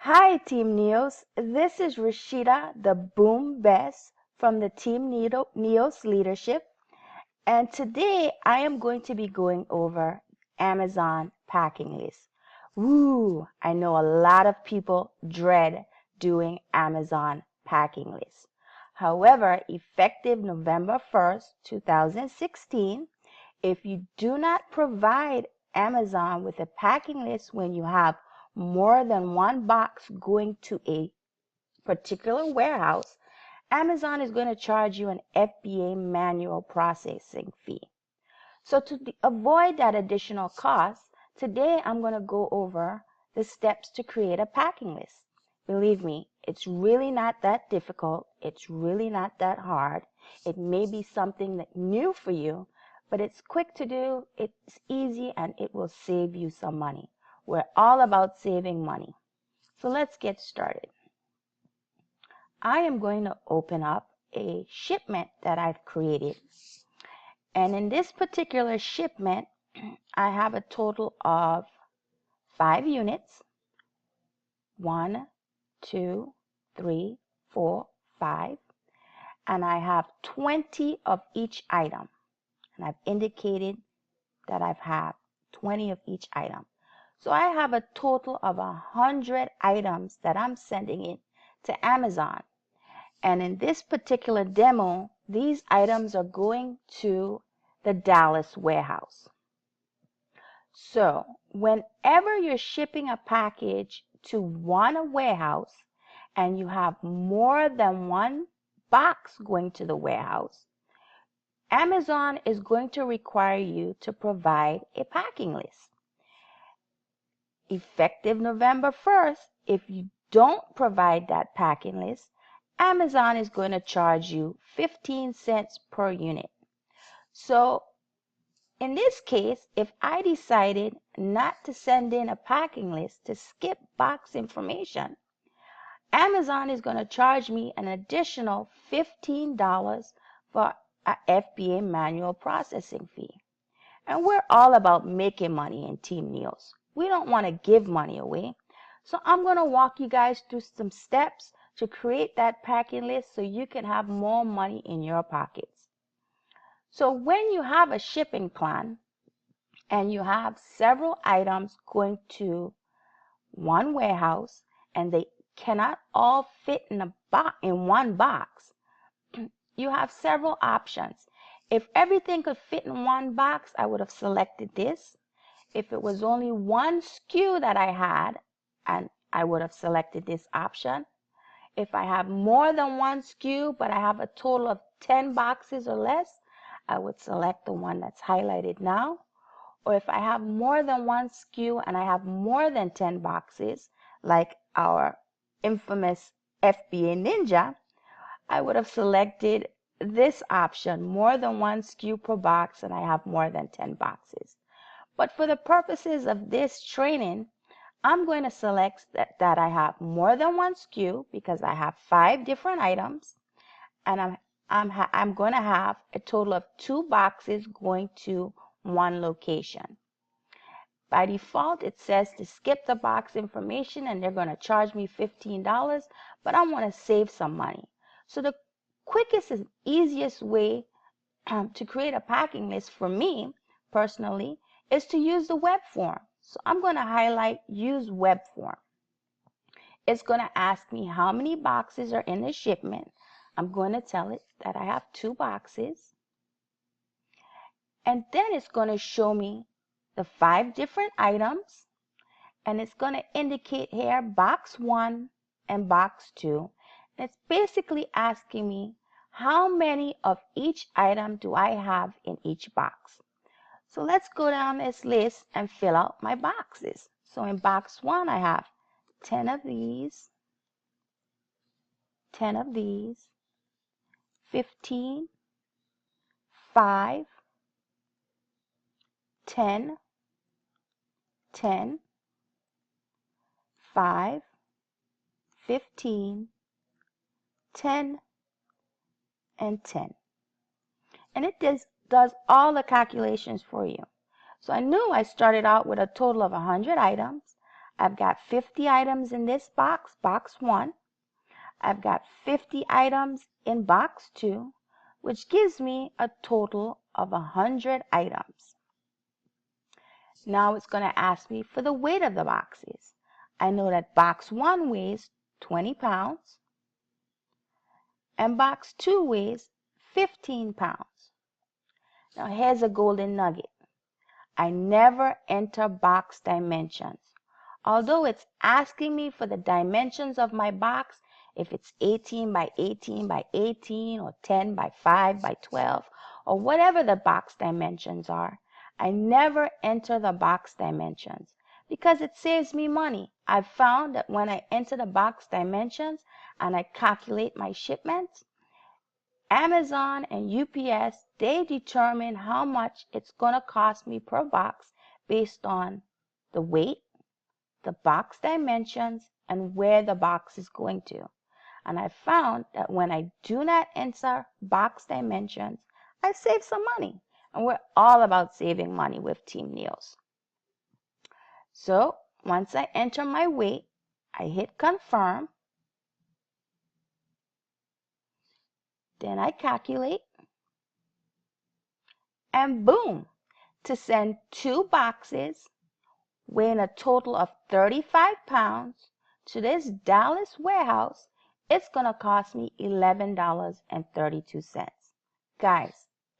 Hi, Team Neos. This is Rashida, the Boom Best from the Team Neos leadership. And today I am going to be going over Amazon packing list. Woo! I know a lot of people dread doing Amazon packing lists. However, effective November 1st, 2016, if you do not provide Amazon with a packing list when you have more than one box going to a particular warehouse, Amazon is going to charge you an FBA manual processing fee. So to avoid that additional cost, today I'm going to go over the steps to create a packing list. Believe me, it's really not that difficult. It's really not that hard. It may be something that's new for you, but it's quick to do, it's easy, and it will save you some money. We're all about saving money. So let's get started. I am going to open up a shipment that I've created. And in this particular shipment, I have a total of 5 units. 1, 2, 3, 4, 5. And I have 20 of each item. And I've indicated that I have 20 of each item. So I have a total of 100 items that I'm sending in to Amazon. And in this particular demo, these items are going to the Dallas warehouse. So whenever you're shipping a package to one warehouse and you have more than one box going to the warehouse, Amazon is going to require you to provide a packing list. Effective November 1st, if you don't provide that packing list, Amazon is going to charge you 15 cents per unit. So in this case, if I decided not to send in a packing list, to skip box information, Amazon is going to charge me an additional $15 for a FBA manual processing fee. And we're all about making money in Team Neos. We don't want to give money away. So I'm going to walk you guys through some steps to create that packing list so you can have more money in your pockets. So when you have a shipping plan and you have several items going to one warehouse and they cannot all fit in one box, you have several options. If everything could fit in one box, I would have selected this. If it was only one SKU that I had, and I would have selected this option. If I have more than one SKU, but I have a total of 10 boxes or less, I would select the one that's highlighted now. Or if I have more than one SKU and I have more than 10 boxes, like our infamous FBA Ninja, I would have selected this option, more than one SKU per box, and I have more than 10 boxes. But for the purposes of this training, I'm going to select that I have more than one SKU because I have 5 different items, and I'm going to have a total of 2 boxes going to one location. By default, it says to skip the box information and they're going to charge me $15, but I want to save some money. So the quickest and easiest way to create a packing list for me personally is to use the web form. So I'm going to highlight use web form. It's going to ask me how many boxes are in the shipment. I'm going to tell it that I have 2 boxes. And then it's going to show me the 5 different items. And it's going to indicate here box 1 and box 2. And it's basically asking me how many of each item do I have in each box. So let's go down this list and fill out my boxes. So in box 1, I have 10 of these, 10 of these, 15, 5, 10, 10, 5, 15, 10, and 10. And it does all the calculations for you. So I knew I started out with a total of 100 items. I've got 50 items in this box, box 1. I've got 50 items in box 2, which gives me a total of 100 items. Now it's going to ask me for the weight of the boxes. I know that box 1 weighs 20 pounds and box 2 weighs 15 pounds. Now here's a golden nugget. I never enter box dimensions. Although it's asking me for the dimensions of my box, if it's 18 by 18 by 18 or 10 by 5 by 12 or whatever the box dimensions are, I never enter the box dimensions because it saves me money. I've found that when I enter the box dimensions and I calculate my shipments, Amazon and UPS, they determine how much it's going to cost me per box based on the weight, the box dimensions, and where the box is going to. And I found that when I do not enter box dimensions, I save some money. And we're all about saving money with Team Neos. So once I enter my weight, I hit confirm. Then I calculate. And boom, to send 2 boxes weighing a total of 35 pounds to this Dallas warehouse, it's going to cost me $11.32. Guys,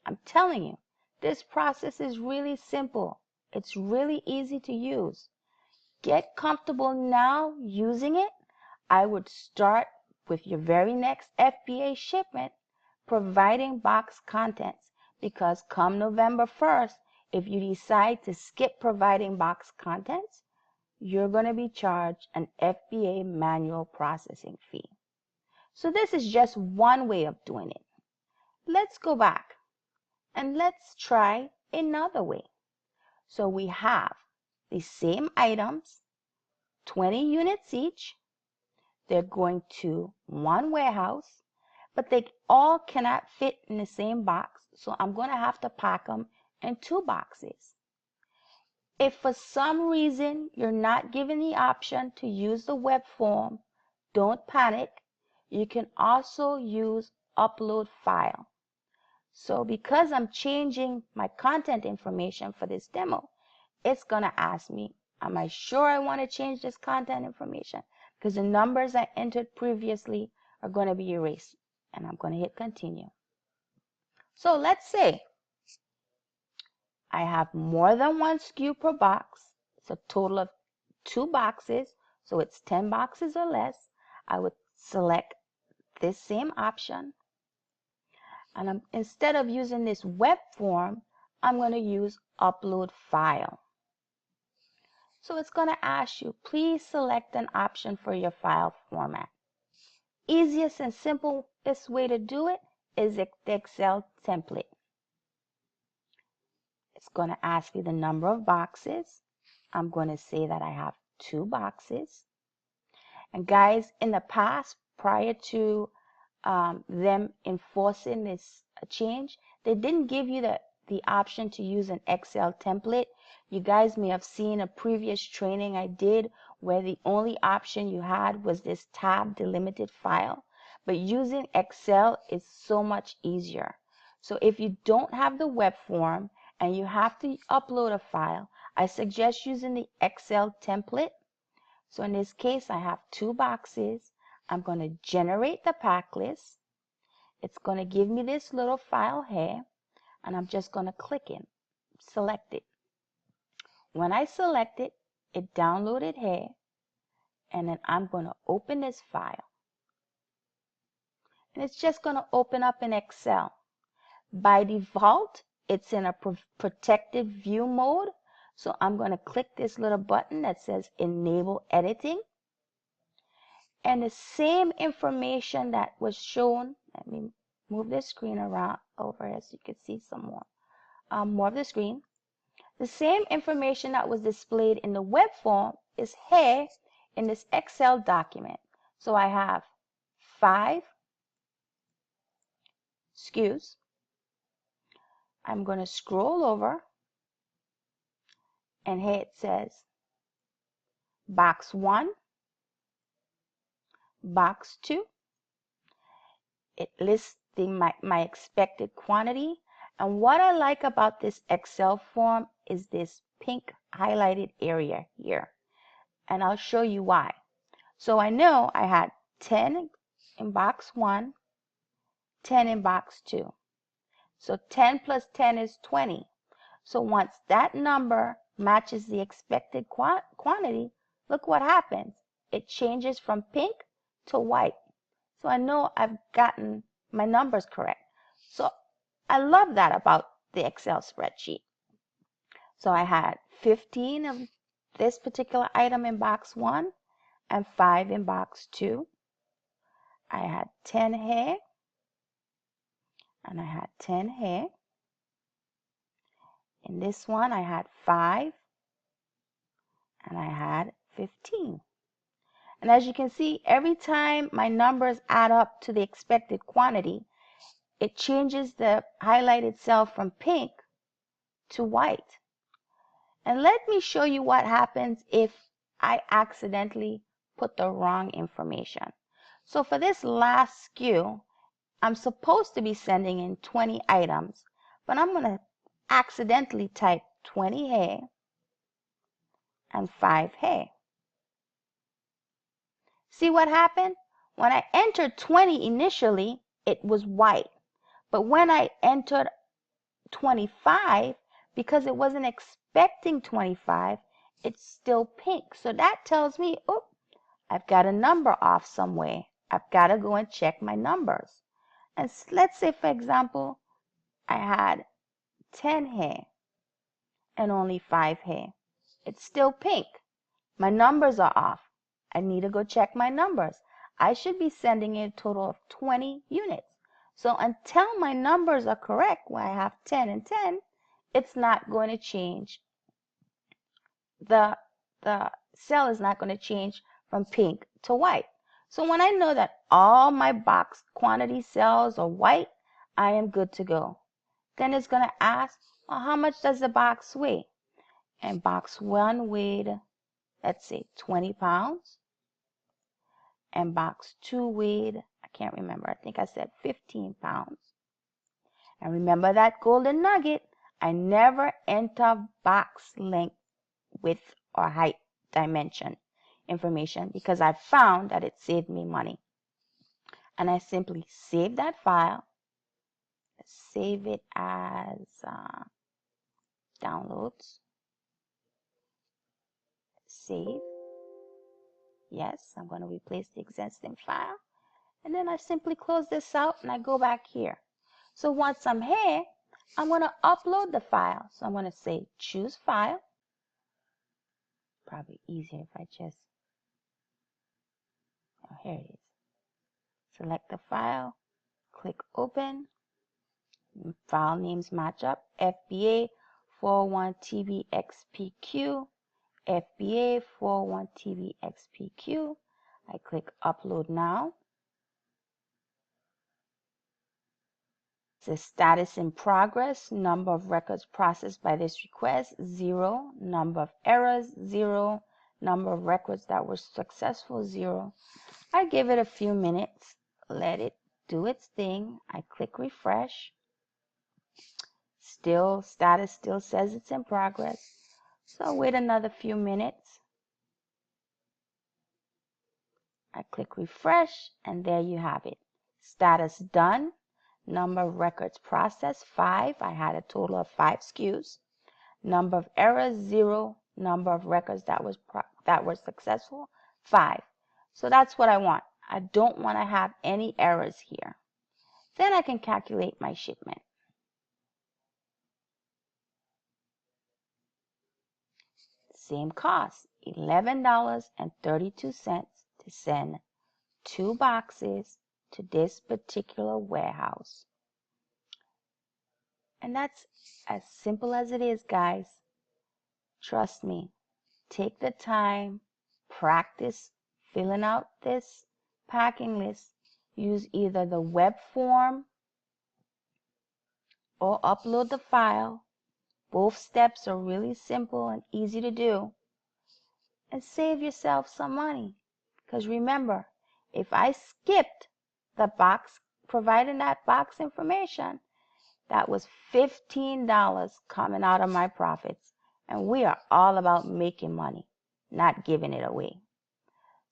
I'm telling you, this process is really simple. It's really easy to use. Get comfortable now using it. I would start with your very next FBA shipment providing box contents, because come November 1st, if you decide to skip providing box contents, you're going to be charged an FBA manual processing fee. So this is just one way of doing it. Let's go back and let's try another way. So we have the same items, 20 units each. They're going to one warehouse, but they all cannot fit in the same box, so I'm going to have to pack them in 2 boxes. If for some reason you're not given the option to use the web form, don't panic. You can also use upload file. So because I'm changing my content information for this demo, it's going to ask me, am I sure I want to change this content information? Because the numbers I entered previously are going to be erased. And I'm going to hit continue. So let's say I have more than 1 SKU per box. It's a total of 2 boxes, so it's 10 boxes or less. I would select this same option. And instead of using this web form, I'm going to use upload file. So it's going to ask you, please select an option for your file format. Easiest and simplest way to do it is the Excel template. It's going to ask you the number of boxes. I'm going to say that I have 2 boxes. And guys, in the past, prior to them enforcing this change, they didn't give you the option to use an Excel template. You guys may have seen a previous training I did where the only option you had was this tab delimited file. But using Excel is so much easier. So if you don't have the web form and you have to upload a file, I suggest using the Excel template. So in this case, I have 2 boxes. I'm going to generate the pack list. It's going to give me this little file here, and I'm just going to click it, select it. When I select it, it downloaded here, and then I'm going to open this file. And it's just going to open up in Excel. By default, it's in a protected view mode. So I'm going to click this little button that says Enable Editing. And the same information that was shown, let me move this screen around over here so you can see some more of the screen. The same information that was displayed in the web form is here in this Excel document. So I have 5 SKUs. I'm going to scroll over, and here it says box 1, box 2. It lists my expected quantity. And what I like about this Excel form is this pink highlighted area here. And I'll show you why. So I know I had 10 in box 1, 10 in box 2. So 10 plus 10 is 20. So once that number matches the expected quantity, look what happens. It changes from pink to white. So I know I've gotten my numbers correct. So I love that about the Excel spreadsheet. So I had 15 of this particular item in box 1 and 5 in box 2. I had 10 here and I had 10 here. In this one I had 5 and I had 15. And as you can see, every time my numbers add up to the expected quantity, it changes the highlighted cell from pink to white. And let me show you what happens if I accidentally put the wrong information. So for this last SKU, I'm supposed to be sending in 20 items, but I'm going to accidentally type 20 here and 5 here. See what happened? When I entered 20 initially, it was white. But when I entered 25, because it wasn't expecting 25, it's still pink. So that tells me, oh, I've got a number off somewhere. I've got to go and check my numbers. And let's say, for example, I had 10 here and only 5 here. It's still pink. My numbers are off. I need to go check my numbers. I should be sending in a total of 20 units. So until my numbers are correct, where I have 10 and 10, it's not going to change. The cell is not going to change from pink to white. So when I know that all my box quantity cells are white, I am good to go. Then it's going to ask, well, how much does the box weigh? And box 1 weighed, let's say, 20 pounds. And box 2 weighed, I can't remember, I think I said 15 pounds. And remember that golden nugget, I never enter box length, width, or height dimension information because I found that it saved me money. And I simply save that file, save it as downloads, save. Yes, I'm going to replace the existing file. And then I simply close this out and I go back here. So once I'm here, I'm going to upload the file. So I'm going to say choose file. Probably easier if I just, oh, here it is. Select the file, click open. File names match up. FBA 401 TVXPQ, FBA 401 TVXPQ. I click upload now. The status in progress, number of records processed by this request, 0, number of errors, 0, number of records that were successful, 0. I give it a few minutes, let it do its thing. I click refresh. Status still says it's in progress. So I'll wait another few minutes. I click refresh and there you have it. Status done. Number of records processed, 5. I had a total of 5 SKUs. Number of errors, 0. Number of records that were successful, 5. So that's what I want. I don't want to have any errors here. Then I can calculate my shipment. Same cost, $11.32 to send 2 boxes to this particular warehouse. And that's as simple as it is, guys. Trust me. Take the time, practice filling out this packing list. Use either the web form or upload the file. Both steps are really simple and easy to do. and save yourself some money. Because remember, if I skipped the box, providing that box information, that was $15 coming out of my profits. And we are all about making money, not giving it away.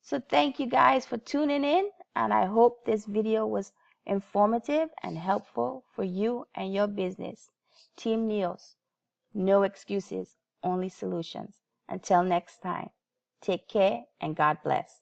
So thank you guys for tuning in, and I hope this video was informative and helpful for you and your business. Team Neos, no excuses, only solutions. Until next time, take care and God bless.